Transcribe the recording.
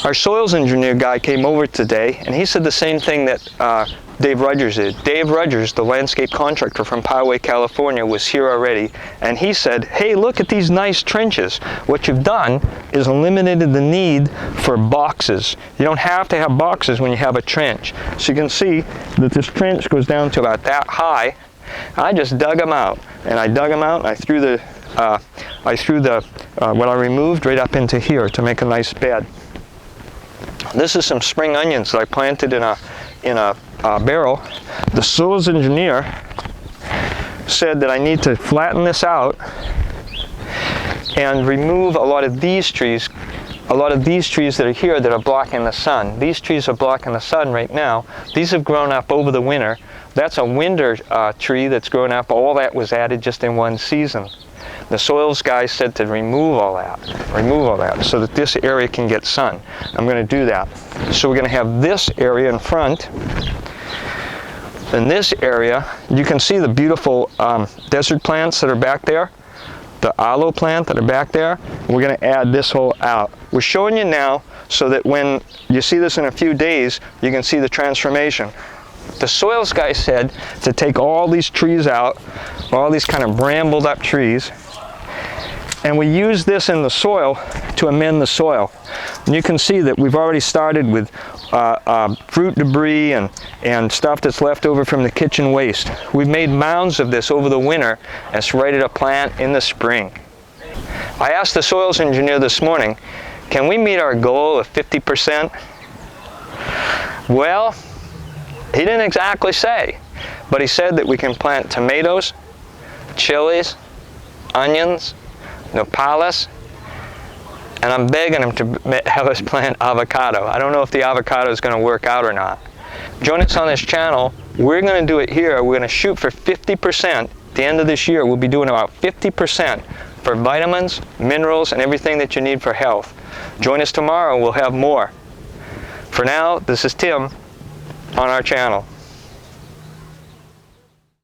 Our soils engineer guy came over today, and he said the same thing that Dave Rogers did. Dave Rogers, the landscape contractor from Poway, California, was here already, and he said, hey, look at these nice trenches. What you've done is eliminated the need for boxes. You don't have to have boxes when you have a trench. So you can see that this trench goes down to about that high. I just dug them out, and I dug them out, and I threw what I removed right up into here to make a nice bed. This is some spring onions that I planted in a barrel. The soils engineer said that I need to flatten this out and remove a lot of these trees. A lot of these trees that are here that are blocking the sun. These trees are blocking the sun right now. These have grown up over the winter. That's a winter tree that's grown up. All that was added just in one season. The soils guy said to remove all that, so that this area can get sun. I'm going to do that. So we're going to have this area in front. In this area, you can see the beautiful desert plants that are back there, the aloe plant that are back there. We're going to add this whole out. We're showing you now so that when you see this in a few days, you can see the transformation. The soils guy said to take all these trees out, all these kind of brambled up trees, and we use this in the soil to amend the soil. And you can see that we've already started with fruit debris and stuff that's left over from the kitchen waste. We've made mounds of this over the winter and it's ready to plant in the spring. I asked the soils engineer this morning, can we meet our goal of 50%? Well, he didn't exactly say, but he said that we can plant tomatoes, chilies, onions, Napales, and I'm begging him to have us plant avocado. I don't know if the avocado is going to work out or not. Join us on this channel. We're going to do it here. We're going to shoot for 50%. At the end of this year, we'll be doing about 50% for vitamins, minerals, and everything that you need for health. Join us tomorrow. We'll have more. For now, this is Tim on our channel.